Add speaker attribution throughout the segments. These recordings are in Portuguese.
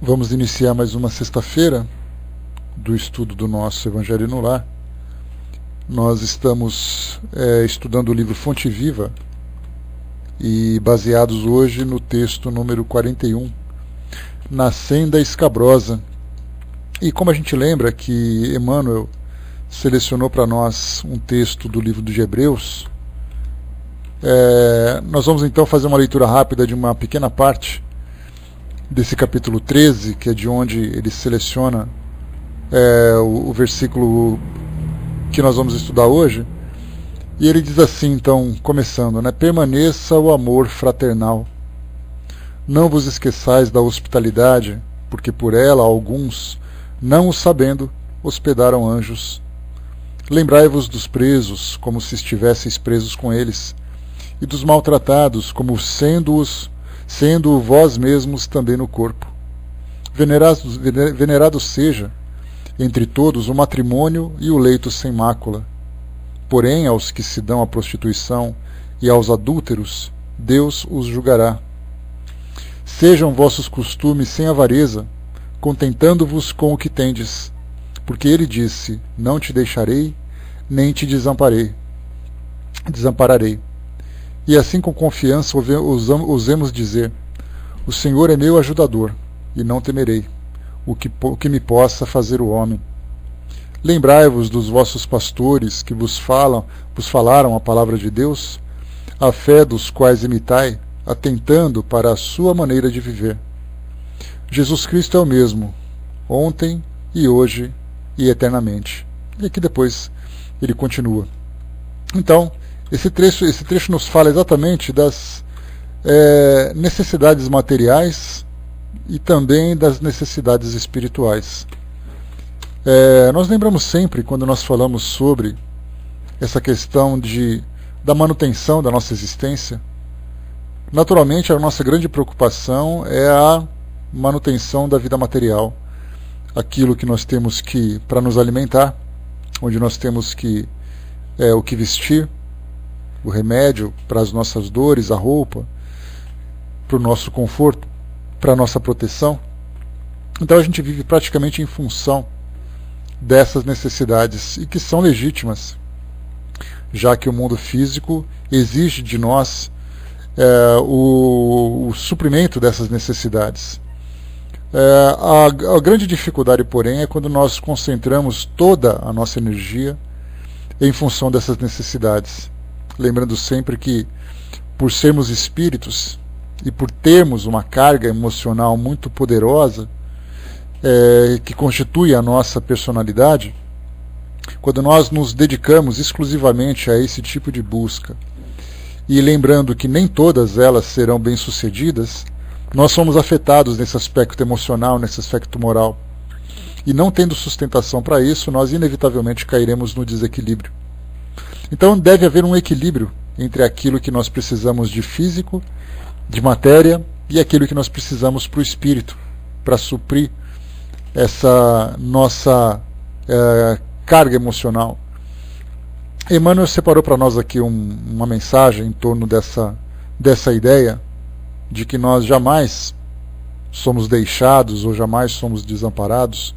Speaker 1: Vamos iniciar mais uma sexta-feira do estudo do nosso Evangelho no Lar. Nós estamos estudando o livro Fonte Viva e baseados hoje no texto número 41, na Senda Escabrosa. E como a gente lembra que Emmanuel selecionou para nós um texto do livro dos Hebreus, nós vamos então fazer uma leitura rápida de uma pequena parte desse capítulo 13, que é de onde ele seleciona o versículo que nós vamos estudar hoje. E ele diz assim, então, começando, permaneça o amor fraternal. Não vos esqueçais da hospitalidade, porque por ela alguns, não o sabendo, hospedaram anjos. Lembrai-vos dos presos, como se estivesseis presos com eles, e dos maltratados, como sendo vós mesmos também no corpo. Venerado seja, entre todos, o matrimônio e o leito sem mácula. Porém, aos que se dão à prostituição e aos adúlteros, Deus os julgará. Sejam vossos costumes sem avareza, contentando-vos com o que tendes, porque ele disse, não te deixarei, nem te desampararei. E assim com confiança ousemos dizer, o Senhor é meu ajudador, e não temerei o que me possa fazer o homem. Lembrai-vos dos vossos pastores que vos falaram a palavra de Deus, a fé dos quais imitai, atentando para a sua maneira de viver. Jesus Cristo é o mesmo, ontem e hoje e eternamente. E aqui depois ele continua. Então, esse trecho nos fala exatamente das necessidades materiais e também das necessidades espirituais. Nós lembramos sempre, quando nós falamos sobre essa questão da manutenção da nossa existência, naturalmente a nossa grande preocupação é a manutenção da vida material, aquilo que nós temos que, para nos alimentar, onde nós temos que o que vestir, o remédio para as nossas dores, a roupa, para o nosso conforto, para a nossa proteção. Então a gente vive praticamente em função dessas necessidades, e que são legítimas, já que o mundo físico exige de nós o suprimento dessas necessidades. A grande dificuldade, porém, é quando nós concentramos toda a nossa energia em função dessas necessidades. Lembrando sempre que, por sermos espíritos e por termos uma carga emocional muito poderosa, que constitui a nossa personalidade, quando nós nos dedicamos exclusivamente a esse tipo de busca, e lembrando que nem todas elas serão bem-sucedidas, nós somos afetados nesse aspecto emocional, nesse aspecto moral. E não tendo sustentação para isso, nós inevitavelmente cairemos no desequilíbrio. Então deve haver um equilíbrio entre aquilo que nós precisamos de físico, de matéria, e aquilo que nós precisamos para o espírito, para suprir essa nossa carga emocional. Emmanuel separou para nós aqui uma mensagem em torno dessa ideia de que nós jamais somos deixados ou jamais somos desamparados.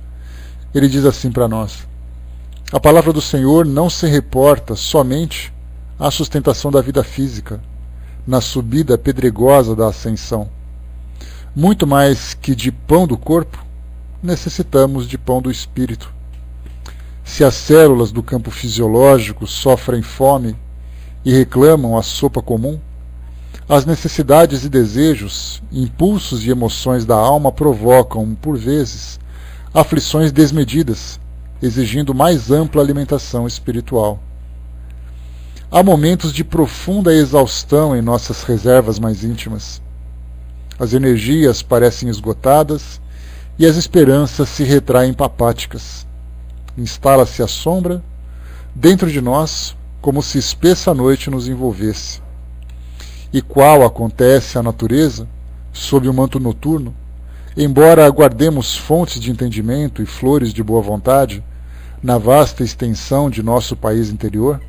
Speaker 1: Ele diz assim para nós: a palavra do Senhor não se reporta somente à sustentação da vida física, na subida pedregosa da ascensão. Muito mais que de pão do corpo, necessitamos de pão do espírito. Se as células do campo fisiológico sofrem fome e reclamam a sopa comum, as necessidades e desejos, impulsos e emoções da alma provocam, por vezes, aflições desmedidas, exigindo mais ampla alimentação espiritual. Há momentos de profunda exaustão em nossas reservas mais íntimas. As energias parecem esgotadas e as esperanças se retraem papáticas. Instala-se a sombra dentro de nós, como se espessa noite nos envolvesse. E qual acontece à natureza, sob o manto noturno, embora aguardemos fontes de entendimento e flores de boa vontade na vasta extensão de nosso país interior,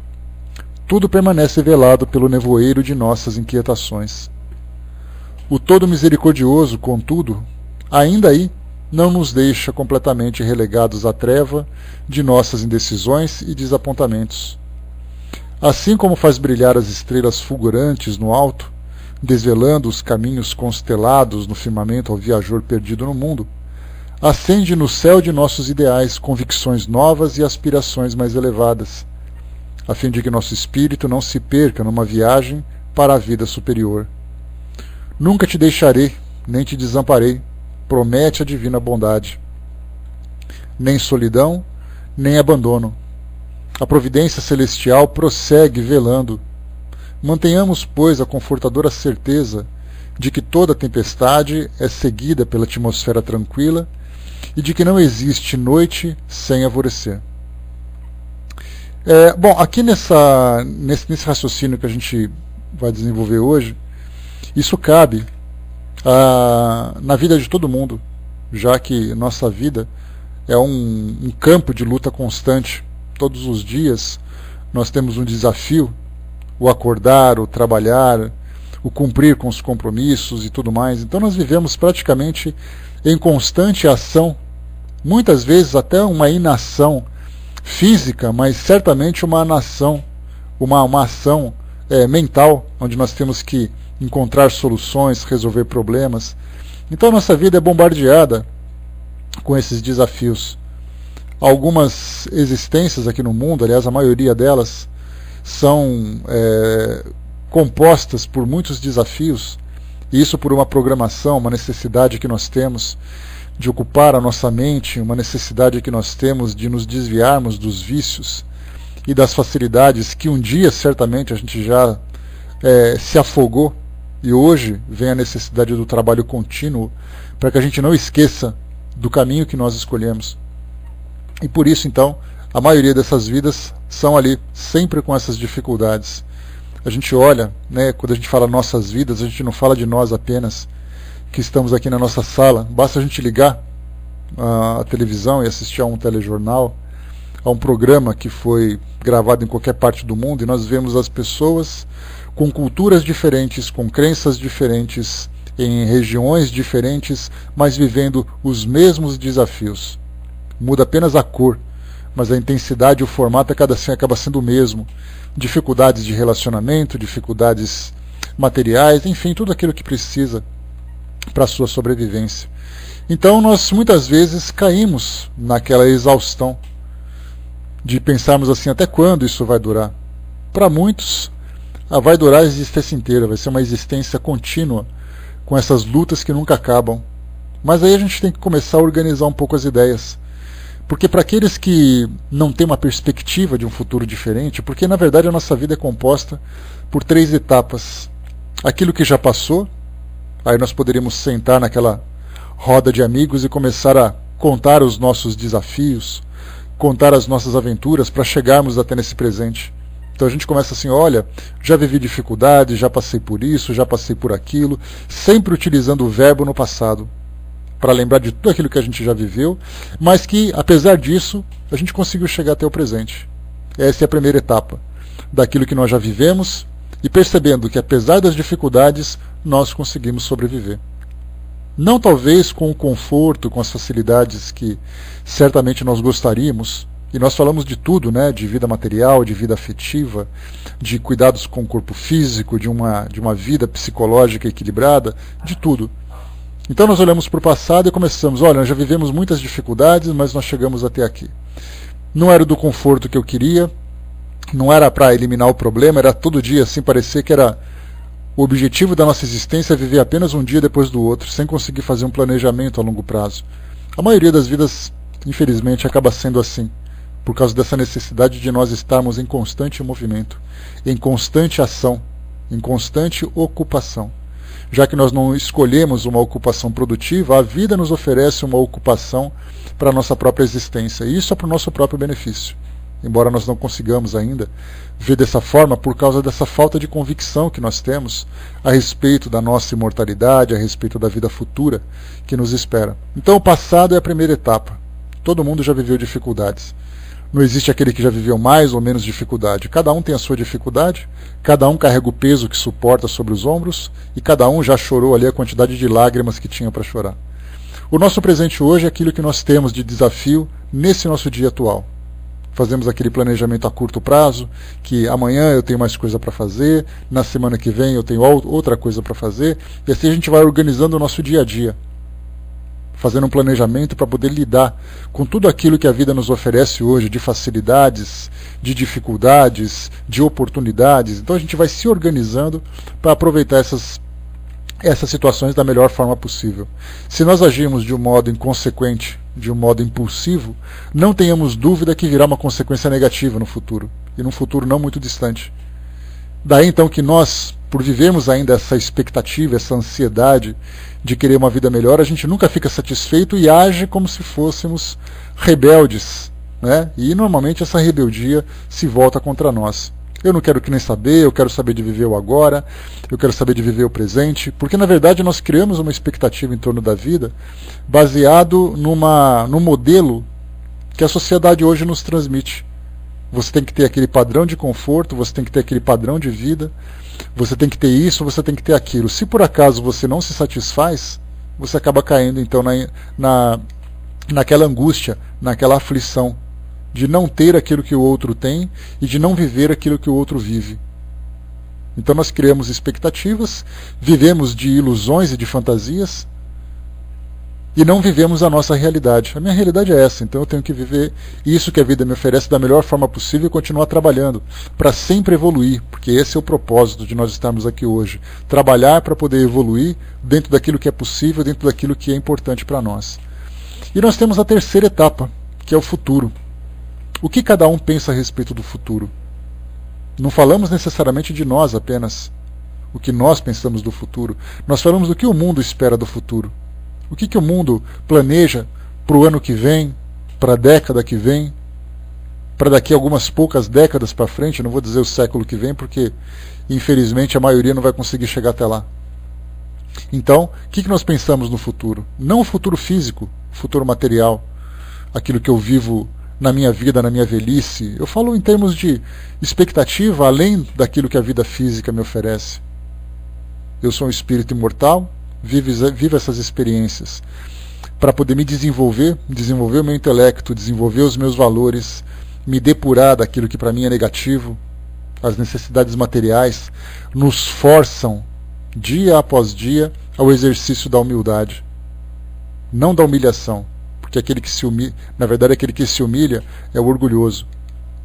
Speaker 1: tudo permanece velado pelo nevoeiro de nossas inquietações. O Todo Misericordioso, contudo, ainda aí não nos deixa completamente relegados à treva de nossas indecisões e desapontamentos. Assim como faz brilhar as estrelas fulgurantes no alto, desvelando os caminhos constelados no firmamento ao viajor perdido no mundo, acende no céu de nossos ideais convicções novas e aspirações mais elevadas, a fim de que nosso espírito não se perca numa viagem para a vida superior. Nunca te deixarei, nem te desamparei, promete a divina bondade. Nem solidão, nem abandono. A providência celestial prossegue velando. Mantenhamos, pois, a confortadora certeza de que toda tempestade é seguida pela atmosfera tranquila e de que não existe noite sem alvorecer. Bom, aqui nesse raciocínio que a gente vai desenvolver hoje, isso cabe na vida de todo mundo, já que nossa vida é um campo de luta constante. Todos os dias nós temos um desafio, o acordar, o trabalhar, o cumprir com os compromissos e tudo mais. Então nós vivemos praticamente em constante ação, muitas vezes até uma inação física, mas certamente uma ação mental, onde nós temos que encontrar soluções, resolver problemas. Então nossa vida é bombardeada com esses desafios. Algumas existências aqui no mundo, aliás a maioria delas, são compostas por muitos desafios, e isso por uma programação, uma necessidade que nós temos de ocupar a nossa mente, uma necessidade que nós temos de nos desviarmos dos vícios e das facilidades que um dia certamente a gente já se afogou, e hoje vem a necessidade do trabalho contínuo para que a gente não esqueça do caminho que nós escolhemos. E por isso então a maioria dessas vidas são ali sempre com essas dificuldades. A gente olha, quando a gente fala nossas vidas, a gente não fala de nós apenas que estamos aqui na nossa sala. Basta a gente ligar a televisão e assistir a um telejornal, a um programa que foi gravado em qualquer parte do mundo, e nós vemos as pessoas com culturas diferentes, com crenças diferentes, em regiões diferentes, mas vivendo os mesmos desafios. Muda apenas a cor, mas a intensidade e o formato acaba sendo o mesmo. Dificuldades de relacionamento, dificuldades materiais, enfim, tudo aquilo que precisa para a sua sobrevivência. Então nós muitas vezes caímos naquela exaustão de pensarmos assim, até quando isso vai durar? Para muitos, vai durar a existência inteira, vai ser uma existência contínua, com essas lutas que nunca acabam. Mas aí a gente tem que começar a organizar um pouco as ideias. Porque para aqueles que não têm uma perspectiva de um futuro diferente, porque na verdade a nossa vida é composta por 3 etapas. Aquilo que já passou, aí nós poderíamos sentar naquela roda de amigos e começar a contar os nossos desafios, contar as nossas aventuras para chegarmos até nesse presente. Então a gente começa assim, olha, já vivi dificuldades, já passei por isso, já passei por aquilo, sempre utilizando o verbo no passado, para lembrar de tudo aquilo que a gente já viveu, mas que, apesar disso, a gente conseguiu chegar até o presente. Essa é a primeira etapa daquilo que nós já vivemos, e percebendo que, apesar das dificuldades, nós conseguimos sobreviver. Não talvez com o conforto, com as facilidades que certamente nós gostaríamos, e nós falamos de tudo, de vida material, de vida afetiva, de cuidados com o corpo físico, de uma vida psicológica equilibrada, de tudo. Então nós olhamos para o passado e começamos, olha, nós já vivemos muitas dificuldades, mas nós chegamos até aqui. Não era do conforto que eu queria, não era para eliminar o problema, era todo dia assim, parecer que era o objetivo da nossa existência é viver apenas um dia depois do outro, sem conseguir fazer um planejamento a longo prazo. A maioria das vidas, infelizmente, acaba sendo assim, por causa dessa necessidade de nós estarmos em constante movimento, em constante ação, em constante ocupação. Já que nós não escolhemos uma ocupação produtiva, a vida nos oferece uma ocupação para a nossa própria existência, e isso é para o nosso próprio benefício. Embora nós não consigamos ainda ver dessa forma por causa dessa falta de convicção que nós temos a respeito da nossa imortalidade, a respeito da vida futura que nos espera. Então o passado é a primeira etapa. Todo mundo já viveu dificuldades. Não existe aquele que já viveu mais ou menos dificuldade. Cada um tem a sua dificuldade, cada um carrega o peso que suporta sobre os ombros, e cada um já chorou ali a quantidade de lágrimas que tinha para chorar. O nosso presente hoje é aquilo que nós temos de desafio nesse nosso dia atual. Fazemos aquele planejamento a curto prazo, que amanhã eu tenho mais coisa para fazer, na semana que vem eu tenho outra coisa para fazer, e assim a gente vai organizando o nosso dia a dia, fazendo um planejamento para poder lidar com tudo aquilo que a vida nos oferece hoje, de facilidades, de dificuldades, de oportunidades. Então a gente vai se organizando para aproveitar essas situações da melhor forma possível. Se nós agirmos de um modo inconsequente, de um modo impulsivo, não tenhamos dúvida que virá uma consequência negativa no futuro, e num futuro não muito distante. Daí então que nós, por vivermos ainda essa expectativa, essa ansiedade de querer uma vida melhor, a gente nunca fica satisfeito e age como se fôssemos rebeldes, né? E normalmente essa rebeldia se volta contra nós. Eu não quero que nem saber, eu quero saber de viver o agora, eu quero saber de viver o presente, porque na verdade nós criamos uma expectativa em torno da vida baseado num modelo que a sociedade hoje nos transmite. Você tem que ter aquele padrão de conforto, você tem que ter aquele padrão de vida, você tem que ter isso, você tem que ter aquilo. Se por acaso você não se satisfaz, você acaba caindo então naquela angústia, naquela aflição de não ter aquilo que o outro tem e de não viver aquilo que o outro vive. Então nós criamos expectativas, vivemos de ilusões e de fantasias e não vivemos a nossa realidade. A minha realidade é essa, então eu tenho que viver isso que a vida me oferece da melhor forma possível e continuar trabalhando para sempre evoluir, porque esse é o propósito de nós estarmos aqui hoje. Trabalhar para poder evoluir dentro daquilo que é possível, dentro daquilo que é importante para nós. E nós temos a terceira etapa, que é o futuro. O que cada um pensa a respeito do futuro? Não falamos necessariamente de nós apenas, o que nós pensamos do futuro. Nós falamos do que o mundo espera do futuro. O que o mundo planeja para o ano que vem, para a década que vem, para daqui a algumas poucas décadas para frente, não vou dizer o século que vem, porque infelizmente a maioria não vai conseguir chegar até lá. Então, o que nós pensamos no futuro? Não o futuro físico, o futuro material, aquilo que eu vivo na minha vida, na minha velhice. Eu falo em termos de expectativa, além daquilo que a vida física me oferece. Eu sou um espírito imortal, vivo essas experiências para poder me desenvolver o meu intelecto, desenvolver os meus valores, me depurar daquilo que para mim é negativo. As necessidades materiais nos forçam, dia após dia, ao exercício da humildade, não da humilhação. Porque aquele que se humilha, na verdade aquele que se humilha é o orgulhoso.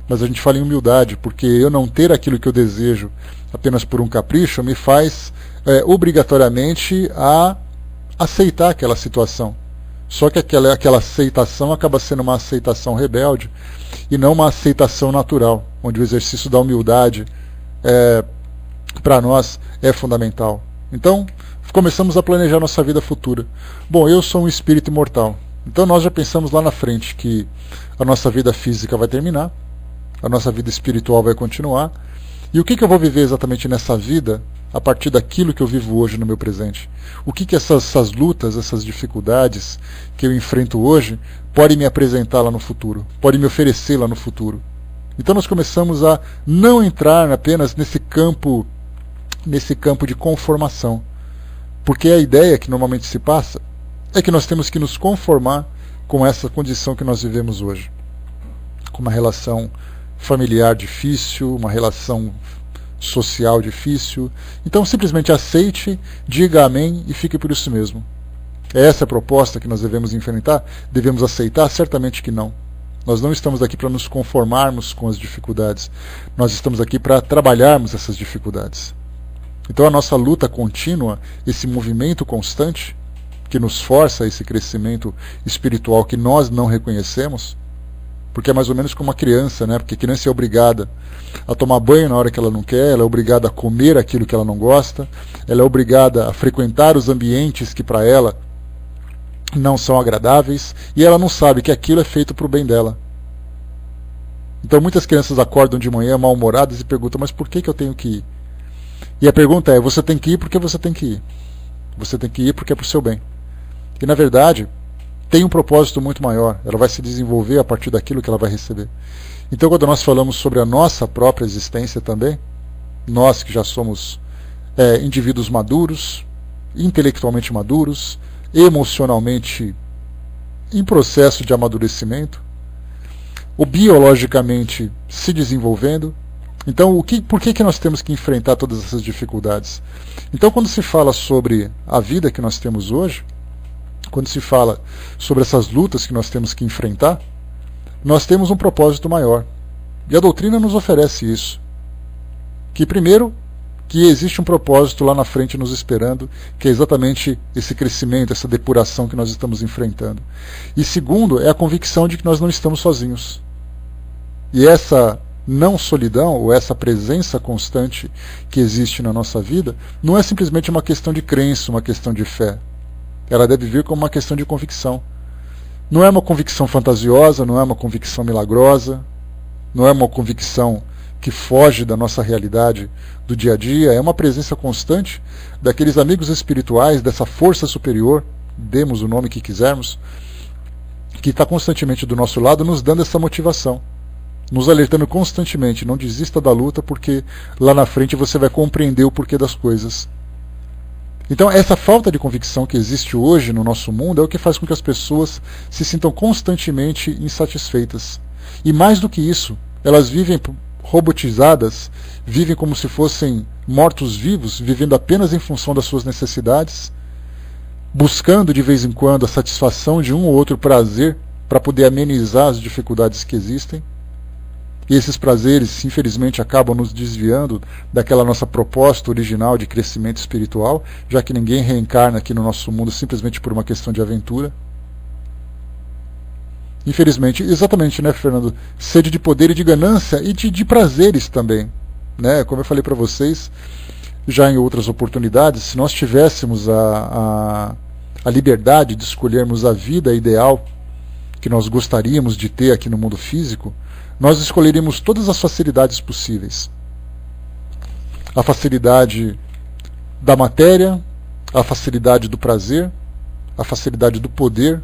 Speaker 1: Mas a gente fala em humildade, porque eu não ter aquilo que eu desejo apenas por um capricho me faz obrigatoriamente a aceitar aquela situação. Só que aquela aceitação acaba sendo uma aceitação rebelde e não uma aceitação natural, onde o exercício da humildade para nós é fundamental. Então, começamos a planejar nossa vida futura. Bom, eu sou um espírito imortal. Então nós já pensamos lá na frente que a nossa vida física vai terminar, a nossa vida espiritual vai continuar, e o que eu vou viver exatamente nessa vida a partir daquilo que eu vivo hoje no meu presente? O que essas lutas, essas dificuldades que eu enfrento hoje podem me apresentar lá no futuro, podem me oferecer lá no futuro? Então nós começamos a não entrar apenas nesse campo de conformação, porque a ideia que normalmente se passa é que nós temos que nos conformar com essa condição que nós vivemos hoje. Com uma relação familiar difícil, uma relação social difícil. Então simplesmente aceite, diga amém e fique por isso mesmo. É essa a proposta que nós devemos enfrentar? Devemos aceitar? Certamente que não. Nós não estamos aqui para nos conformarmos com as dificuldades. Nós estamos aqui para trabalharmos essas dificuldades. Então a nossa luta contínua, esse movimento constante, que nos força a esse crescimento espiritual que nós não reconhecemos, porque é mais ou menos como uma criança, né? Porque a criança é obrigada a tomar banho na hora que ela não quer, ela é obrigada a comer aquilo que ela não gosta, ela é obrigada a frequentar os ambientes que para ela não são agradáveis, e ela não sabe que aquilo é feito para o bem dela. Então muitas crianças acordam de manhã mal-humoradas e perguntam, mas por que eu tenho que ir? E a pergunta é, você tem que ir porque você tem que ir. Você tem que ir porque é para o seu bem. E na verdade, tem um propósito muito maior. Ela vai se desenvolver a partir daquilo que ela vai receber. Então quando nós falamos sobre a nossa própria existência também, nós que já somos indivíduos maduros, intelectualmente maduros, emocionalmente em processo de amadurecimento, ou biologicamente se desenvolvendo. Então, por que nós temos que enfrentar todas essas dificuldades? Então, quando se fala sobre a vida que nós temos hoje, quando se fala sobre essas lutas que nós temos que enfrentar, nós temos um propósito maior. E a doutrina nos oferece isso. Que primeiro, que existe um propósito lá na frente nos esperando, que é exatamente esse crescimento, essa depuração que nós estamos enfrentando. E segundo, é a convicção de que nós não estamos sozinhos. E essa não solidão, ou essa presença constante que existe na nossa vida, não é simplesmente uma questão de crença, uma questão de fé. Ela deve vir como uma questão de convicção. Não é uma convicção fantasiosa, não é uma convicção milagrosa, não é uma convicção que foge da nossa realidade do dia a dia, é uma presença constante daqueles amigos espirituais, dessa força superior, demos o nome que quisermos, que está constantemente do nosso lado, nos dando essa motivação, nos alertando constantemente, não desista da luta, porque lá na frente você vai compreender o porquê das coisas. Então essa falta de convicção que existe hoje no nosso mundo é o que faz com que as pessoas se sintam constantemente insatisfeitas. E mais do que isso, elas vivem robotizadas, vivem como se fossem mortos-vivos, vivendo apenas em função das suas necessidades, buscando de vez em quando a satisfação de um ou outro prazer para poder amenizar as dificuldades que existem. E esses prazeres, infelizmente, acabam nos desviando daquela nossa proposta original de crescimento espiritual, já que ninguém reencarna aqui no nosso mundo simplesmente por uma questão de aventura. Infelizmente, exatamente, né, Fernando? Sede de poder e de ganância e de prazeres também. Né? Como eu falei para vocês, já em outras oportunidades, se nós tivéssemos a liberdade de escolhermos a vida ideal que nós gostaríamos de ter aqui no mundo físico, nós escolheríamos todas as facilidades possíveis. A facilidade da matéria, a facilidade do prazer, a facilidade do poder,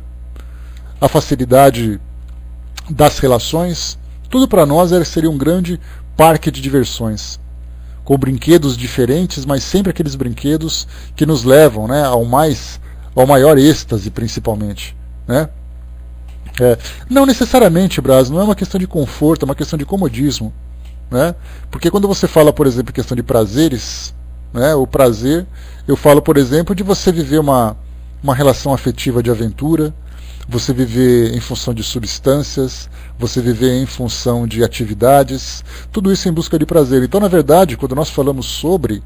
Speaker 1: a facilidade das relações. Tudo para nós seria um grande parque de diversões, com brinquedos diferentes, mas sempre aqueles brinquedos que nos levam, né, ao maior êxtase, principalmente, né? Não necessariamente, Brás, não é uma questão de conforto, é uma questão de comodismo, né? Porque quando você fala, por exemplo, em questão de prazeres, né, o prazer, eu falo, por exemplo, de você viver uma relação afetiva de aventura, você viver em função de substâncias, você viver em função de atividades, tudo isso em busca de prazer. Então, na verdade, quando nós falamos sobre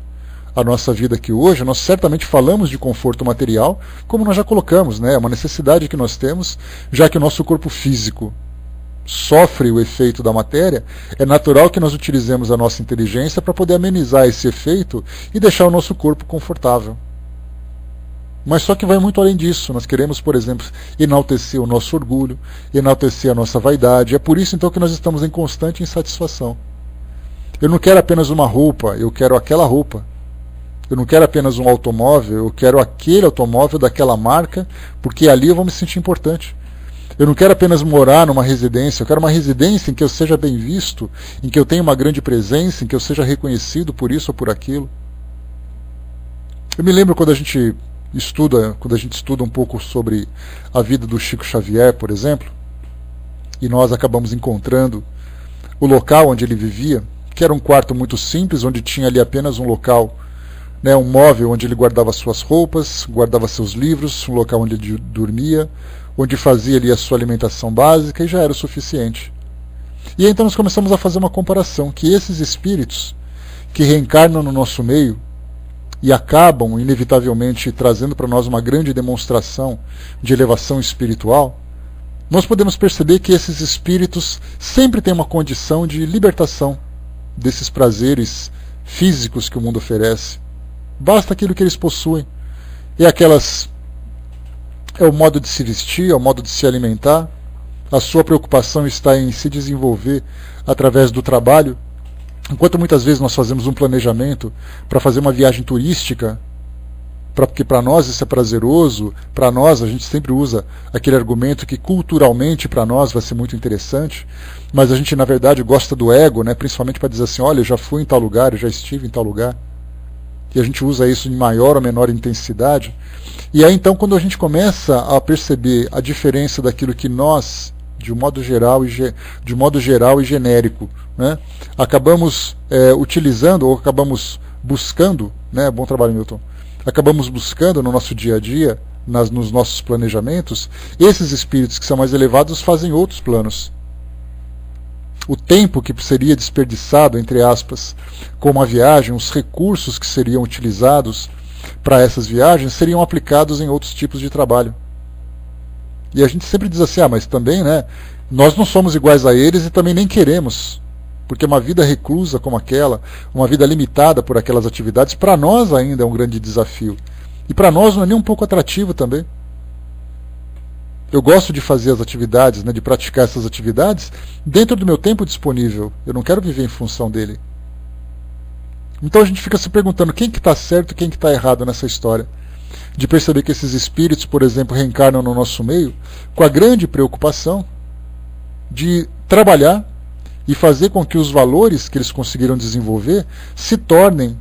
Speaker 1: a nossa vida aqui hoje, nós certamente falamos de conforto material, como nós já colocamos, né? É uma necessidade que nós temos, já que o nosso corpo físico sofre o efeito da matéria, é natural que nós utilizemos a nossa inteligência para poder amenizar esse efeito e deixar o nosso corpo confortável. Mas só que vai muito além disso. Nós queremos, por exemplo, enaltecer o nosso orgulho, enaltecer a nossa vaidade. É por isso então que nós estamos em constante insatisfação. Eu não quero apenas uma roupa, eu quero aquela roupa. Eu não quero apenas um automóvel, eu quero aquele automóvel daquela marca, porque ali eu vou me sentir importante. Eu não quero apenas morar numa residência, eu quero uma residência em que eu seja bem visto, em que eu tenha uma grande presença, em que eu seja reconhecido por isso ou por aquilo. Eu me lembro quando a gente estuda um pouco sobre a vida do Chico Xavier, por exemplo, e nós acabamos encontrando o local onde ele vivia, que era um quarto muito simples, onde tinha ali apenas um local, né, um móvel onde ele guardava suas roupas, guardava seus livros, um local onde ele dormia, onde fazia ali a sua alimentação básica, e já era o suficiente. E aí, então nós começamos a fazer uma comparação, que esses espíritos que reencarnam no nosso meio e acabam inevitavelmente trazendo para nós uma grande demonstração de elevação espiritual, nós podemos perceber que esses espíritos sempre têm uma condição de libertação desses prazeres físicos que o mundo oferece. Basta aquilo que eles possuem. É o modo de se vestir, é o modo de se alimentar. A sua preocupação está em se desenvolver através do trabalho. Enquanto muitas vezes nós fazemos um planejamento para fazer uma viagem turística, porque para nós isso é prazeroso, para nós a gente sempre usa aquele argumento que culturalmente para nós vai ser muito interessante, mas a gente na verdade gosta do ego, né, principalmente para dizer assim, olha, eu já fui em tal lugar, eu já estive em tal lugar. e a gente usa isso em maior ou menor intensidade. E aí então, quando a gente começa a perceber a diferença daquilo que nós, de um modo geral e genérico, né, acabamos utilizando ou acabamos buscando, né, bom trabalho, Milton, acabamos buscando no nosso dia a dia, nos nossos planejamentos, esses espíritos que são mais elevados fazem outros planos. O tempo que seria desperdiçado, entre aspas, com uma viagem, os recursos que seriam utilizados para essas viagens seriam aplicados em outros tipos de trabalho. E a gente sempre diz assim, mas também, né, nós não somos iguais a eles e também nem queremos, porque uma vida reclusa como aquela, uma vida limitada por aquelas atividades, para nós ainda é um grande desafio. E para nós não é nem um pouco atrativo também. Eu gosto de fazer as atividades, né, de praticar essas atividades dentro do meu tempo disponível. Eu não quero viver em função dele. Então a gente fica se perguntando quem que está certo e quem que está errado nessa história. De perceber que esses espíritos, por exemplo, reencarnam no nosso meio com a grande preocupação de trabalhar e fazer com que os valores que eles conseguiram desenvolver se tornem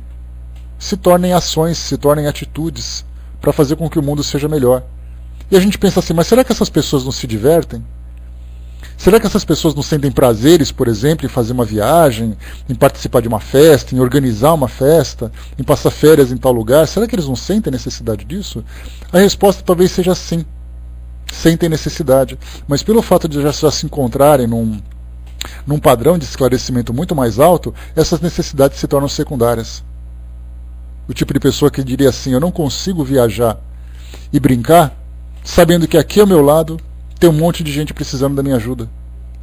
Speaker 1: ações, se tornem atitudes para fazer com que o mundo seja melhor. E a gente pensa assim, mas será que essas pessoas não se divertem? Será que essas pessoas não sentem prazeres, por exemplo, em fazer uma viagem, em participar de uma festa, em organizar uma festa, em passar férias em tal lugar? Será que eles não sentem necessidade disso? A resposta talvez seja sim. Sentem necessidade. Mas pelo fato de já se encontrarem num padrão de esclarecimento muito mais alto, essas necessidades se tornam secundárias. O tipo de pessoa que diria assim, eu não consigo viajar e brincar, sabendo que aqui ao meu lado tem um monte de gente precisando da minha ajuda.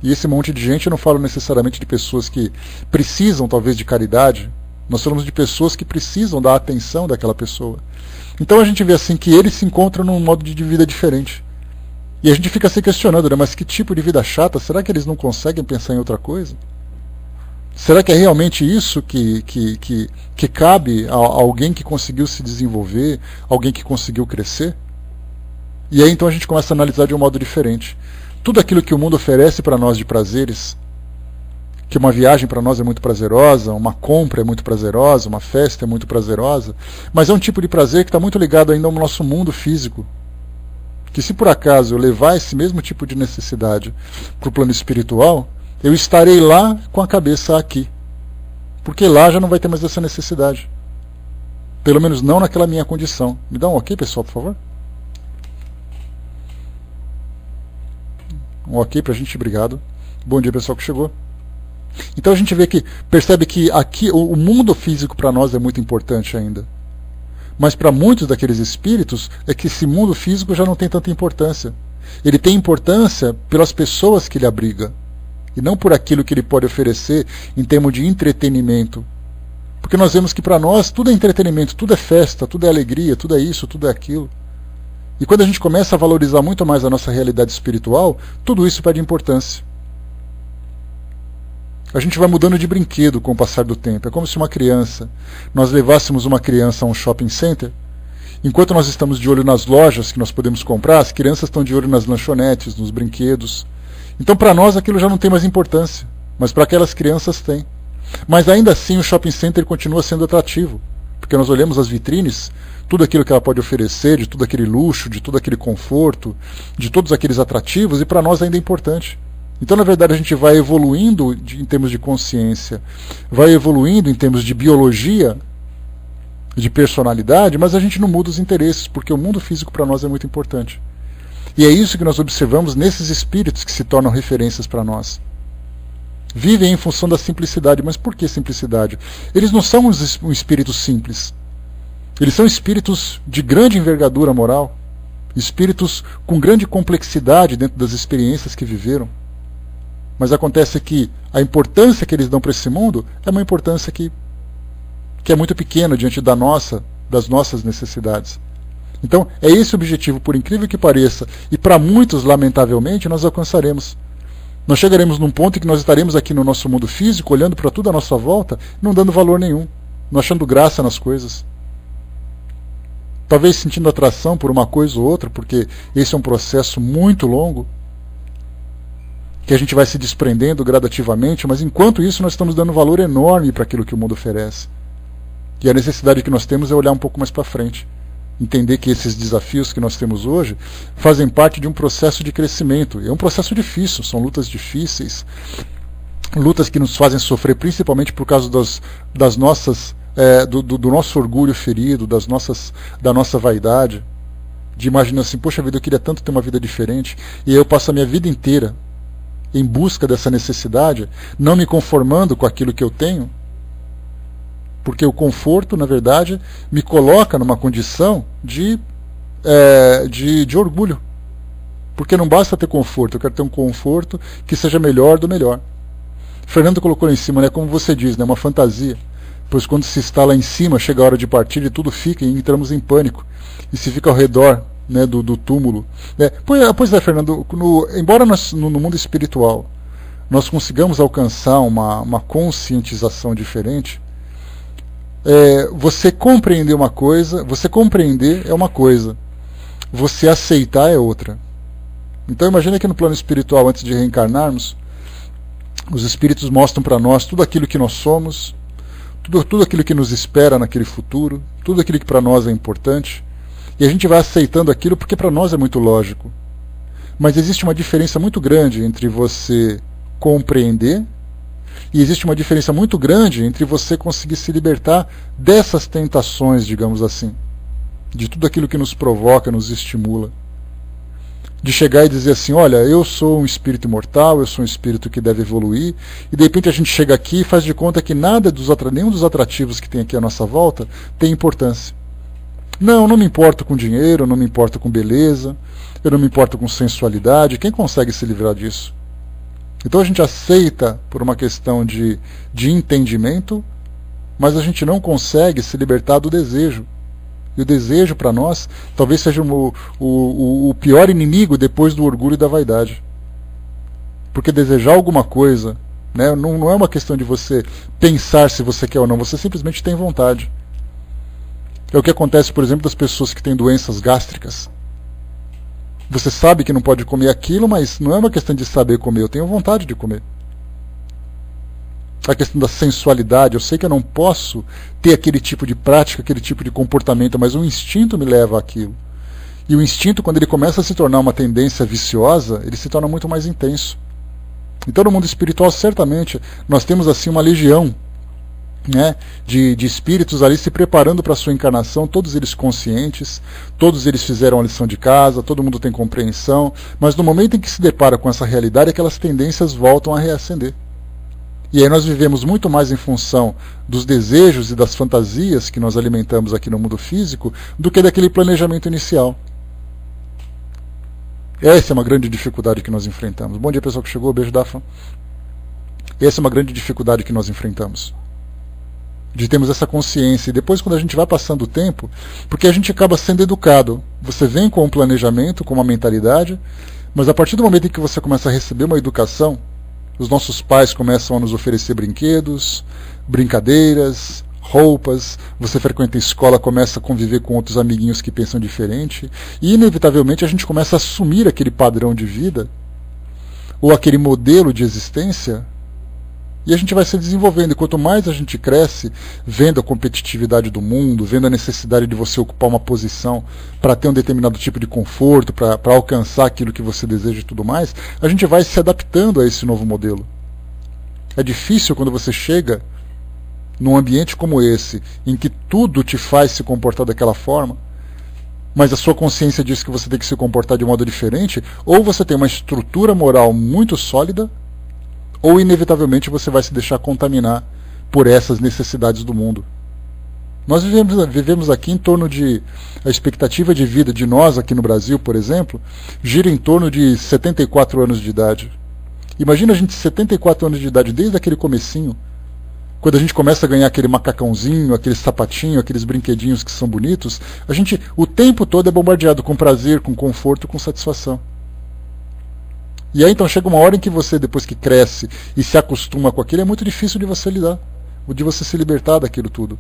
Speaker 1: E esse monte de gente eu não falo necessariamente de pessoas que precisam talvez de caridade, nós falamos de pessoas que precisam da atenção daquela pessoa. Então a gente vê assim que eles se encontram num modo de vida diferente. E a gente fica se questionando, né, mas que tipo de vida chata, será que eles não conseguem pensar em outra coisa? Será que é realmente isso que cabe a alguém que conseguiu se desenvolver, alguém que conseguiu crescer? E aí então a gente começa a analisar de um modo diferente. Tudo aquilo que o mundo oferece para nós de prazeres, que uma viagem para nós é muito prazerosa, uma compra é muito prazerosa, uma festa é muito prazerosa, mas é um tipo de prazer que está muito ligado ainda ao nosso mundo físico. Que se por acaso eu levar esse mesmo tipo de necessidade para o plano espiritual, eu estarei lá com a cabeça aqui. Porque lá já não vai ter mais essa necessidade. Pelo menos não naquela minha condição. Me dá um ok, pessoal, por favor? Um ok pra gente, obrigado. Bom dia, pessoal que chegou. Então a gente percebe que aqui o mundo físico para nós é muito importante ainda. Mas para muitos daqueles espíritos é que esse mundo físico já não tem tanta importância. Ele tem importância pelas pessoas que ele abriga. E não por aquilo que ele pode oferecer em termos de entretenimento. Porque nós vemos que para nós tudo é entretenimento, tudo é festa, tudo é alegria, tudo é isso, tudo é aquilo. E quando a gente começa a valorizar muito mais a nossa realidade espiritual, tudo isso perde importância. A gente vai mudando de brinquedo com o passar do tempo. É como se nós levássemos uma criança a um shopping center, enquanto nós estamos de olho nas lojas que nós podemos comprar, as crianças estão de olho nas lanchonetes, nos brinquedos. Então para nós aquilo já não tem mais importância, mas para aquelas crianças tem. Mas ainda assim o shopping center continua sendo atrativo, porque nós olhamos as vitrines, tudo aquilo que ela pode oferecer, de todo aquele luxo, de todo aquele conforto, de todos aqueles atrativos, e para nós ainda é importante. Então, na verdade, a gente vai evoluindo em termos de consciência, vai evoluindo em termos de biologia, de personalidade, mas a gente não muda os interesses, porque o mundo físico para nós é muito importante. E é isso que nós observamos nesses espíritos que se tornam referências para nós. Vivem em função da simplicidade. Mas por que simplicidade? Eles não são um espírito simples. Eles são espíritos de grande envergadura moral, espíritos com grande complexidade dentro das experiências que viveram. Mas acontece que a importância que eles dão para esse mundo é uma importância que é muito pequena diante das nossas necessidades. Então, é esse o objetivo, por incrível que pareça, e para muitos, lamentavelmente, nós alcançaremos. Nós chegaremos num ponto em que nós estaremos aqui no nosso mundo físico, olhando para tudo à nossa volta, não dando valor nenhum, não achando graça nas coisas. Talvez sentindo atração por uma coisa ou outra, porque esse é um processo muito longo, que a gente vai se desprendendo gradativamente, mas enquanto isso nós estamos dando valor enorme para aquilo que o mundo oferece. E a necessidade que nós temos é olhar um pouco mais para frente. Entender que esses desafios que nós temos hoje fazem parte de um processo de crescimento. É um processo difícil, são lutas difíceis, lutas que nos fazem sofrer principalmente por causa das nossas, do nosso orgulho ferido, da nossa vaidade, de imaginar assim, poxa vida, eu queria tanto ter uma vida diferente, e aí eu passo a minha vida inteira em busca dessa necessidade, não me conformando com aquilo que eu tenho, porque o conforto, na verdade, me coloca numa condição de orgulho. Porque não basta ter conforto, eu quero ter um conforto que seja melhor do melhor. Fernando colocou lá em cima, né, como você diz, né, uma fantasia. Pois quando se está lá em cima, chega a hora de partir e tudo fica, e entramos em pânico. E se fica ao redor, né, do túmulo. Pois é, Fernando, embora no mundo espiritual nós consigamos alcançar uma conscientização diferente, você compreender uma coisa, você compreender é uma coisa, você aceitar é outra. Então imagina que no plano espiritual, antes de reencarnarmos, os espíritos mostram para nós tudo aquilo que nós somos, tudo aquilo que nos espera naquele futuro, tudo aquilo que para nós é importante, e a gente vai aceitando aquilo porque para nós é muito lógico. Mas existe uma diferença muito grande entre você compreender, e existe uma diferença muito grande entre você conseguir se libertar dessas tentações, digamos assim, de tudo aquilo que nos provoca, nos estimula. De chegar e dizer assim, olha, eu sou um espírito imortal, eu sou um espírito que deve evoluir, e de repente a gente chega aqui e faz de conta que nenhum dos atrativos que tem aqui à nossa volta tem importância. Não me importo com dinheiro, não me importo com beleza, eu não me importo com sensualidade, quem consegue se livrar disso? Então a gente aceita por uma questão de entendimento, mas a gente não consegue se libertar do desejo. E o desejo para nós talvez seja o pior inimigo depois do orgulho e da vaidade. Porque desejar alguma coisa, né, não é uma questão de você pensar se você quer ou não, você simplesmente tem vontade. É o que acontece, por exemplo, das pessoas que têm doenças gástricas. Você sabe que não pode comer aquilo, mas não é uma questão de saber comer, eu tenho vontade de comer. A questão da sensualidade, eu sei que eu não posso ter aquele tipo de prática, aquele tipo de comportamento, mas o instinto me leva àquilo. E o instinto, quando ele começa a se tornar uma tendência viciosa, ele se torna muito mais intenso. Então no mundo espiritual, certamente, nós temos assim uma legião, né, de espíritos ali se preparando para a sua encarnação, todos eles conscientes, todos eles fizeram a lição de casa, todo mundo tem compreensão, mas no momento em que se depara com essa realidade, aquelas tendências voltam a reacender. E aí nós vivemos muito mais em função dos desejos e das fantasias que nós alimentamos aqui no mundo físico do que daquele planejamento inicial. Essa é uma grande dificuldade que nós enfrentamos. Bom dia, pessoal que chegou, beijo, Dafa. Essa é uma grande dificuldade que nós enfrentamos. De termos essa consciência, e depois quando a gente vai passando o tempo, porque a gente acaba sendo educado, você vem com um planejamento, com uma mentalidade, mas a partir do momento em que você começa a receber uma educação, os nossos pais começam a nos oferecer brinquedos, brincadeiras, roupas, você frequenta a escola, começa a conviver com outros amiguinhos que pensam diferente, e inevitavelmente a gente começa a assumir aquele padrão de vida, ou aquele modelo de existência, e a gente vai se desenvolvendo, e quanto mais a gente cresce, vendo a competitividade do mundo, vendo a necessidade de você ocupar uma posição para ter um determinado tipo de conforto, para alcançar aquilo que você deseja e tudo mais, a gente vai se adaptando a esse novo modelo. É difícil quando você chega num ambiente como esse, em que tudo te faz se comportar daquela forma, mas a sua consciência diz que você tem que se comportar de um modo diferente, ou você tem uma estrutura moral muito sólida, ou inevitavelmente você vai se deixar contaminar por essas necessidades do mundo. Nós vivemos aqui em torno de... A expectativa de vida de nós aqui no Brasil, por exemplo, gira em torno de 74 anos de idade. Imagina a gente 74 anos de idade, desde aquele comecinho, quando a gente começa a ganhar aquele macacãozinho, aquele sapatinho, aqueles brinquedinhos que são bonitos, a gente o tempo todo é bombardeado com prazer, com conforto, com satisfação. E aí então chega uma hora em que você, depois que cresce e se acostuma com aquilo, é muito difícil de você lidar, de você se libertar daquilo tudo.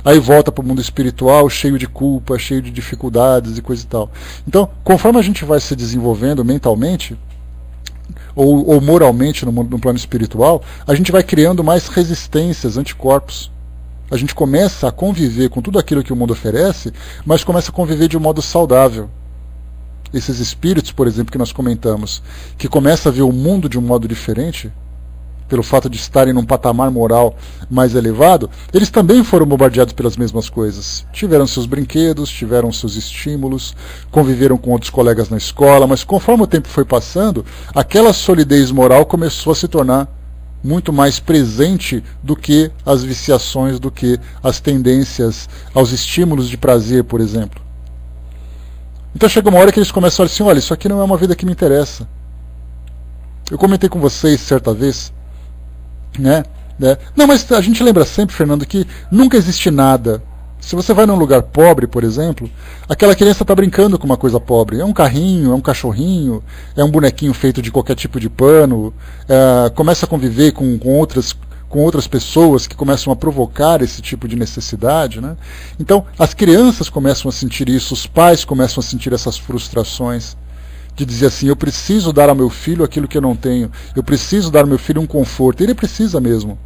Speaker 1: Aí volta para o mundo espiritual cheio de culpa, cheio de dificuldades e coisa e tal. Então, conforme a gente vai se desenvolvendo mentalmente, ou moralmente no plano espiritual, a gente vai criando mais resistências, anticorpos. A gente começa a conviver com tudo aquilo que o mundo oferece, mas começa a conviver de um modo saudável. Esses espíritos, por exemplo, que nós comentamos, que começam a ver o mundo de um modo diferente, pelo fato de estarem num patamar moral mais elevado, eles também foram bombardeados pelas mesmas coisas. Tiveram seus brinquedos, tiveram seus estímulos, conviveram com outros colegas na escola, mas conforme o tempo foi passando, aquela solidez moral começou a se tornar muito mais presente do que as viciações, do que as tendências aos estímulos de prazer, por exemplo. Então chega uma hora que eles começam a dizer assim, olha, isso aqui não é uma vida que me interessa. Eu comentei com vocês certa vez, né? Não, mas a gente lembra sempre, Fernando, que nunca existe nada. Se você vai num lugar pobre, por exemplo, aquela criança está brincando com uma coisa pobre. É um carrinho, é um cachorrinho, é um bonequinho feito de qualquer tipo de pano, começa a conviver com outras pessoas que começam a provocar esse tipo de necessidade, né? Então, as crianças começam a sentir isso, os pais começam a sentir essas frustrações, de dizer assim, eu preciso dar ao meu filho aquilo que eu não tenho, eu preciso dar ao meu filho um conforto. Ele precisa mesmo,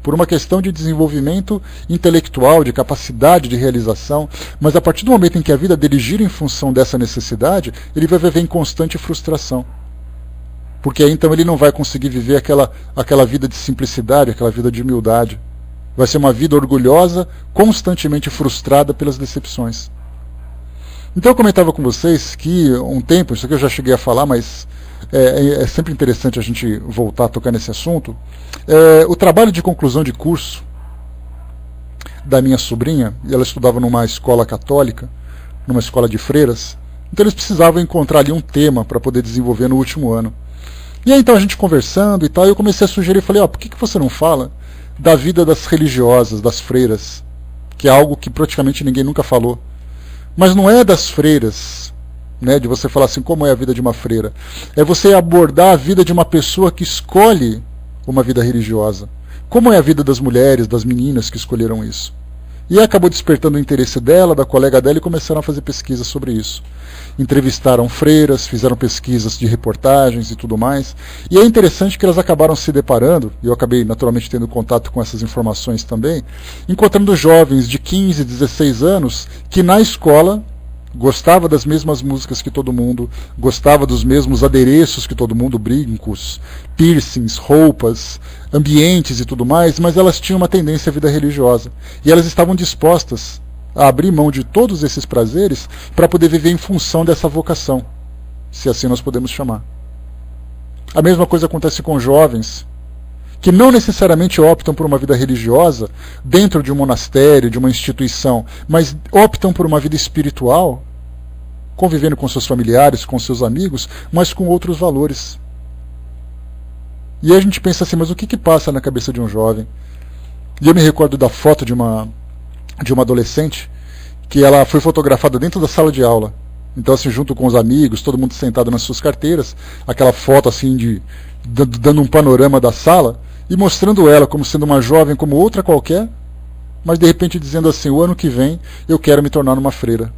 Speaker 1: por uma questão de desenvolvimento intelectual, de capacidade de realização, mas a partir do momento em que a vida dele gira em função dessa necessidade, ele vai viver em constante frustração. Porque aí então ele não vai conseguir viver aquela vida de simplicidade, aquela vida de humildade. Vai ser uma vida orgulhosa, constantemente frustrada pelas decepções. Então eu comentava com vocês que um tempo, isso aqui eu já cheguei a falar, mas é sempre interessante a gente voltar a tocar nesse assunto, o trabalho de conclusão de curso da minha sobrinha, e ela estudava numa escola católica, numa escola de freiras, então eles precisavam encontrar ali um tema para poder desenvolver no último ano. E aí então a gente conversando e tal, eu comecei a sugerir, falei, por que você não fala da vida das religiosas, das freiras, que é algo que praticamente ninguém nunca falou. Mas não é das freiras, né, de você falar assim, como é a vida de uma freira. É você abordar a vida de uma pessoa que escolhe uma vida religiosa. Como é a vida das mulheres, das meninas que escolheram isso. E acabou despertando o interesse dela, da colega dela, e começaram a fazer pesquisas sobre isso. Entrevistaram freiras, fizeram pesquisas de reportagens e tudo mais. E é interessante que elas acabaram se deparando, e eu acabei naturalmente tendo contato com essas informações também, encontrando jovens de 15, 16 anos que na escola gostava das mesmas músicas que todo mundo, gostava dos mesmos adereços que todo mundo, brincos, piercings, roupas, ambientes e tudo mais, mas elas tinham uma tendência à vida religiosa. E elas estavam dispostas a abrir mão de todos esses prazeres para poder viver em função dessa vocação, se assim nós podemos chamar. A mesma coisa acontece com jovens que não necessariamente optam por uma vida religiosa dentro de um monastério, de uma instituição, mas optam por uma vida espiritual, convivendo com seus familiares, com seus amigos, mas com outros valores. E aí a gente pensa assim, mas o que passa na cabeça de um jovem? E eu me recordo da foto de uma adolescente que ela foi fotografada dentro da sala de aula. Então, assim, junto com os amigos, todo mundo sentado nas suas carteiras, aquela foto assim dando um panorama da sala e mostrando ela como sendo uma jovem como outra qualquer, mas de repente dizendo assim, o ano que vem eu quero me tornar uma freira.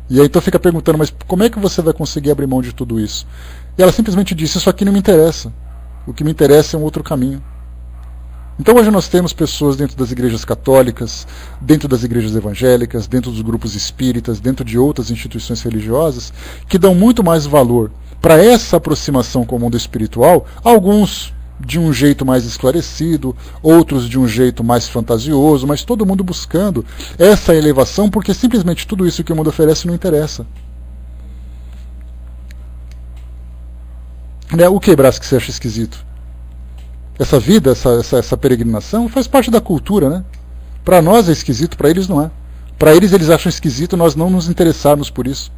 Speaker 1: E aí então fica perguntando, mas como é que você vai conseguir abrir mão de tudo isso? E ela simplesmente disse, isso aqui não me interessa. O que me interessa é um outro caminho. Então hoje nós temos pessoas dentro das igrejas católicas, dentro das igrejas evangélicas, dentro dos grupos espíritas, dentro de outras instituições religiosas, que dão muito mais valor para essa aproximação com o mundo espiritual, alguns de um jeito mais esclarecido, outros de um jeito mais fantasioso, mas todo mundo buscando essa elevação, porque simplesmente tudo isso que o mundo oferece não interessa. O que, Brás, que você acha esquisito? Essa vida, essa peregrinação faz parte da cultura, né? Para nós é esquisito, para eles não é. Para eles acham esquisito nós não nos interessarmos por isso.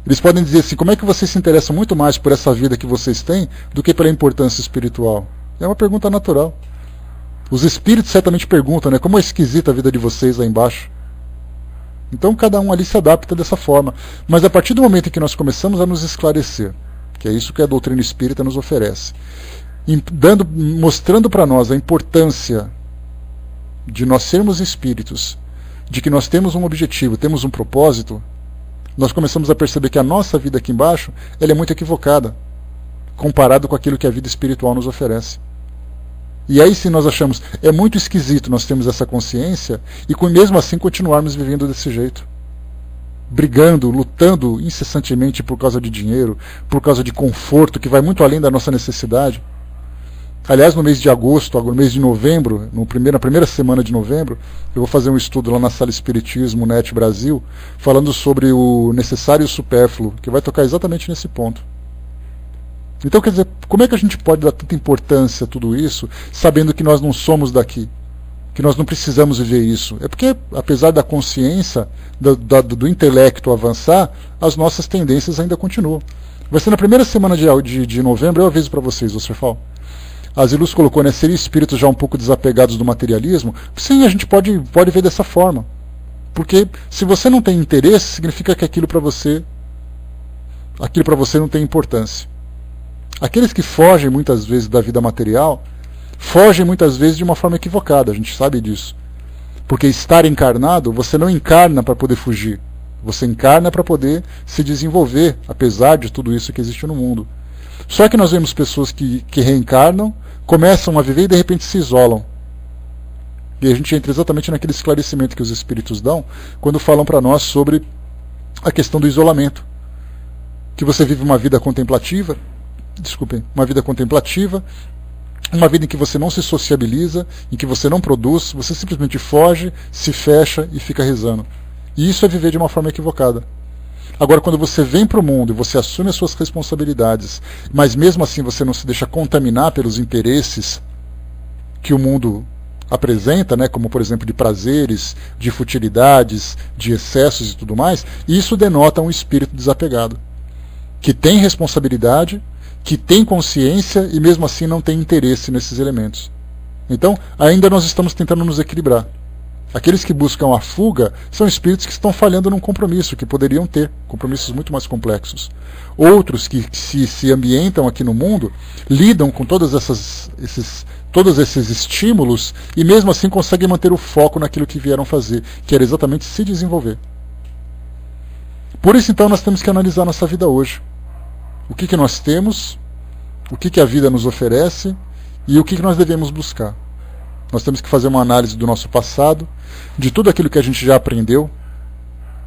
Speaker 1: Eles podem dizer assim, como é que vocês se interessam muito mais por essa vida que vocês têm do que pela importância espiritual? É uma pergunta natural. Os espíritos certamente perguntam, né? Como é esquisita a vida de vocês lá embaixo? Então cada um ali se adapta dessa forma. Mas a partir do momento em que nós começamos a nos esclarecer, que é isso que a doutrina espírita nos oferece, mostrando para nós a importância de nós sermos espíritos, de que nós temos um objetivo, temos um propósito, nós começamos a perceber que a nossa vida aqui embaixo ela é muito equivocada, comparado com aquilo que a vida espiritual nos oferece. E aí sim nós achamos, é muito esquisito nós termos essa consciência e mesmo assim continuarmos vivendo desse jeito. Brigando, lutando incessantemente por causa de dinheiro, por causa de conforto, que vai muito além da nossa necessidade. Aliás, no mês de agosto, no mês de novembro, na primeira semana de novembro, eu vou fazer um estudo lá na Sala Espiritismo Net Brasil, falando sobre o necessário e o supérfluo, que vai tocar exatamente nesse ponto. Então, quer dizer, como é que a gente pode dar tanta importância a tudo isso, sabendo que nós não somos daqui? Que nós não precisamos viver isso? É porque, apesar da consciência, do intelecto avançar, as nossas tendências ainda continuam. Vai ser na primeira semana de novembro, eu aviso para vocês, Osterfal. A Ziluz colocou, né, ser espíritos já um pouco desapegados do materialismo. Sim, a gente pode ver dessa forma. Porque se você não tem interesse, significa que aquilo para você não tem importância. Aqueles que fogem muitas vezes da vida material, fogem muitas vezes de uma forma equivocada, a gente sabe disso. Porque estar encarnado, você não encarna para poder fugir. Você encarna para poder se desenvolver, apesar de tudo isso que existe no mundo. Só que nós vemos pessoas que reencarnam, começam a viver e de repente se isolam. E a gente entra exatamente naquele esclarecimento que os espíritos dão quando falam para nós sobre a questão do isolamento. Que você vive uma vida contemplativa, uma vida em que você não se sociabiliza, em que você não produz, você simplesmente foge, se fecha e fica rezando. E isso é viver de uma forma equivocada. Agora, quando você vem para o mundo e você assume as suas responsabilidades, mas mesmo assim você não se deixa contaminar pelos interesses que o mundo apresenta, né, como por exemplo de prazeres, de futilidades, de excessos e tudo mais, isso denota um espírito desapegado, que tem responsabilidade, que tem consciência e mesmo assim não tem interesse nesses elementos. Então, ainda nós estamos tentando nos equilibrar. Aqueles que buscam a fuga são espíritos que estão falhando num compromisso, que poderiam ter compromissos muito mais complexos. Outros que se ambientam aqui no mundo, lidam com todos esses estímulos e mesmo assim conseguem manter o foco naquilo que vieram fazer, que era exatamente se desenvolver. Por isso então nós temos que analisar nossa vida hoje. O que nós temos, o que a vida nos oferece e o que nós devemos buscar. Nós temos que fazer uma análise do nosso passado, de tudo aquilo que a gente já aprendeu,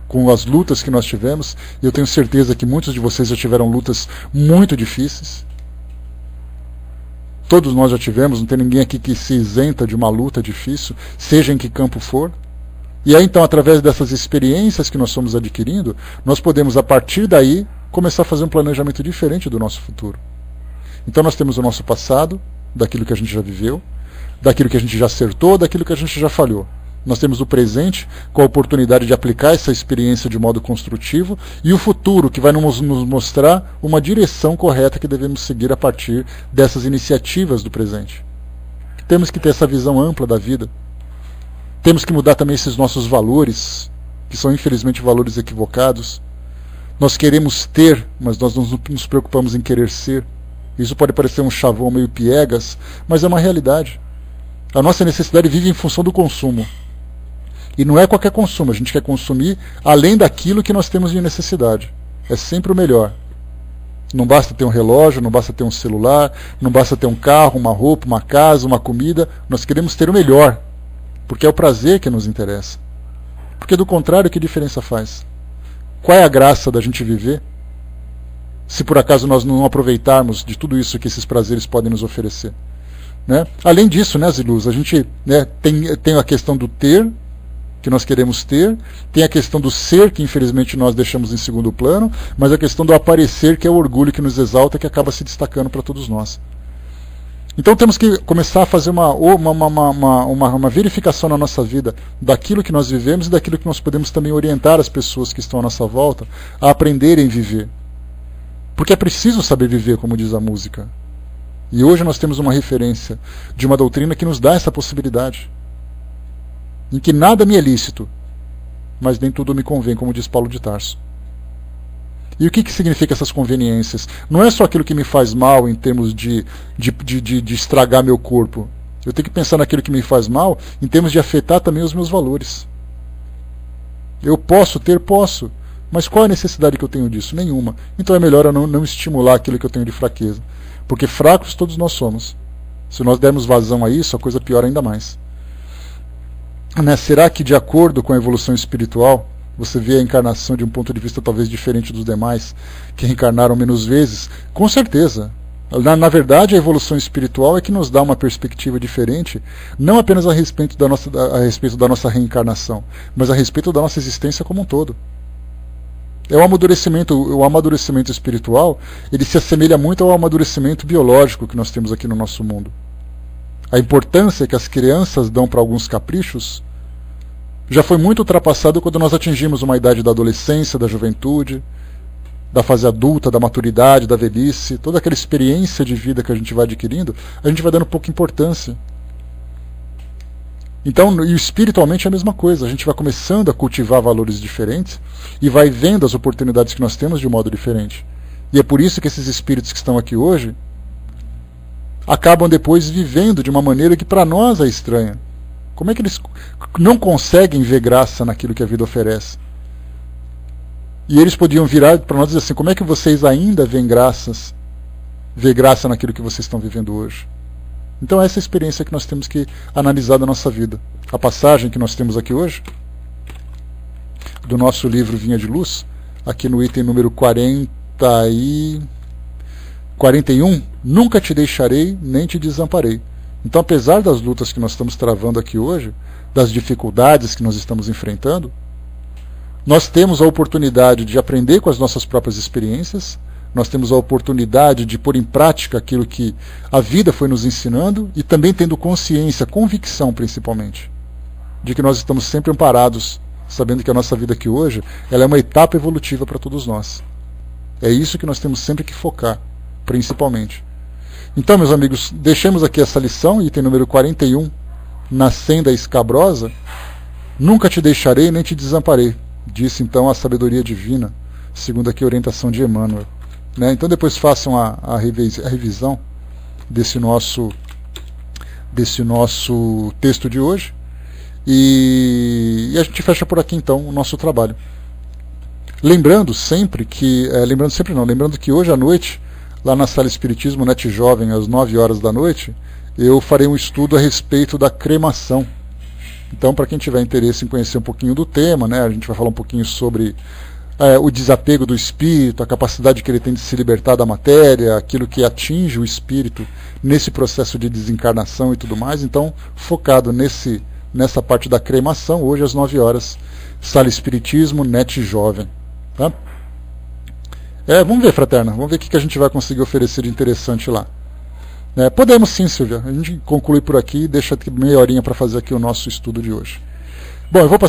Speaker 1: com as lutas que nós tivemos. E eu tenho certeza que muitos de vocês já tiveram lutas muito difíceis. Todos nós já tivemos, não tem ninguém aqui que se isenta de uma luta difícil, seja em que campo for. E aí então, através dessas experiências que nós estamos adquirindo, nós podemos, a partir daí, começar a fazer um planejamento diferente do nosso futuro. Então nós temos o nosso passado, daquilo que a gente já viveu, daquilo que a gente já acertou, daquilo que a gente já falhou. Nós temos o presente, com a oportunidade de aplicar essa experiência de modo construtivo, e o futuro, que vai nos mostrar uma direção correta que devemos seguir a partir dessas iniciativas do presente. Temos que ter essa visão ampla da vida. Temos que mudar também esses nossos valores, que são infelizmente valores equivocados. Nós queremos ter, mas nós não nos preocupamos em querer ser. Isso pode parecer um chavão meio piegas, mas é uma realidade. A nossa necessidade vive em função do consumo. E não é qualquer consumo, a gente quer consumir além daquilo que nós temos de necessidade. É sempre o melhor. Não basta ter um relógio, não basta ter um celular, não basta ter um carro, uma roupa, uma casa, uma comida. Nós queremos ter o melhor, porque é o prazer que nos interessa. Porque do contrário, que diferença faz? Qual é a graça da gente viver se por acaso nós não aproveitarmos de tudo isso que esses prazeres podem nos oferecer? Né? Além disso, né, Ziluz, a gente, né, tem a questão do ter, que nós queremos ter, tem a questão do ser, que infelizmente nós deixamos em segundo plano, mas a questão do aparecer, que é o orgulho que nos exalta, que acaba se destacando para todos nós. Então temos que começar a fazer uma verificação na nossa vida daquilo que nós vivemos e daquilo que nós podemos também orientar as pessoas que estão à nossa volta a aprenderem a viver. Porque é preciso saber viver, como diz a música. E hoje nós temos uma referência de uma doutrina que nos dá essa possibilidade. Em que nada me é lícito, mas nem tudo me convém, como diz Paulo de Tarso. E o que significa essas conveniências? Não é só aquilo que me faz mal em termos de estragar meu corpo. Eu tenho que pensar naquilo que me faz mal em termos de afetar também os meus valores. Eu posso ter? Posso. Mas qual a necessidade que eu tenho disso? Nenhuma. Então é melhor eu não estimular aquilo que eu tenho de fraqueza. Porque fracos todos nós somos. Se nós dermos vazão a isso, a coisa piora ainda mais. Né? Será que, de acordo com a evolução espiritual, você vê a encarnação de um ponto de vista talvez diferente dos demais, que reencarnaram menos vezes? Com certeza. Na verdade, a evolução espiritual é que nos dá uma perspectiva diferente, não apenas a respeito da nossa reencarnação, mas a respeito da nossa existência como um todo. O amadurecimento espiritual, ele se assemelha muito ao amadurecimento biológico que nós temos aqui no nosso mundo. A importância que as crianças dão para alguns caprichos já foi muito ultrapassado quando nós atingimos uma idade da adolescência, da juventude, da fase adulta, da maturidade, da velhice, toda aquela experiência de vida que a gente vai adquirindo, a gente vai dando pouca importância. Então, e espiritualmente é a mesma coisa, a gente vai começando a cultivar valores diferentes e vai vendo as oportunidades que nós temos de um modo diferente. E é por isso que esses espíritos que estão aqui hoje acabam depois vivendo de uma maneira que para nós é estranha. Como é que eles não conseguem ver graça naquilo que a vida oferece? E eles podiam virar para nós e dizer assim, como é que vocês ainda veem graça naquilo que vocês estão vivendo hoje? Então essa é a experiência que nós temos que analisar da nossa vida. A passagem que nós temos aqui hoje, do nosso livro Vinha de Luz, aqui no item número 41, nunca te deixarei, nem te desamparei. Então, apesar das lutas que nós estamos travando aqui hoje, das dificuldades que nós estamos enfrentando, nós temos a oportunidade de aprender com as nossas próprias experiências, nós temos a oportunidade de pôr em prática aquilo que a vida foi nos ensinando e também tendo consciência, convicção principalmente, de que nós estamos sempre amparados, sabendo que a nossa vida aqui hoje ela é uma etapa evolutiva para todos nós. É isso que nós temos sempre que focar, principalmente. Então, meus amigos, deixemos aqui essa lição, item número 41, na senda escabrosa, nunca te deixarei nem te desamparei, disse então a sabedoria divina, segundo aqui a orientação de Emmanuel. Né? Então depois façam a revisão desse nosso texto de hoje, e a gente fecha por aqui então o nosso trabalho. Lembrando que hoje à noite, lá na Sala Espiritismo Net Jovem, às 9 horas da noite, eu farei um estudo a respeito da cremação. Então, para quem tiver interesse em conhecer um pouquinho do tema, né, a gente vai falar um pouquinho sobre o desapego do espírito, a capacidade que ele tem de se libertar da matéria, aquilo que atinge o espírito nesse processo de desencarnação e tudo mais. Então, focado nessa parte da cremação, hoje às 9 horas, Sala Espiritismo Net Jovem. Tá? Vamos ver, fraterna, vamos ver o que a gente vai conseguir oferecer de interessante lá. Podemos sim, Silvia. A gente conclui por aqui e deixa meia horinha para fazer aqui o nosso estudo de hoje. Bom, eu vou passar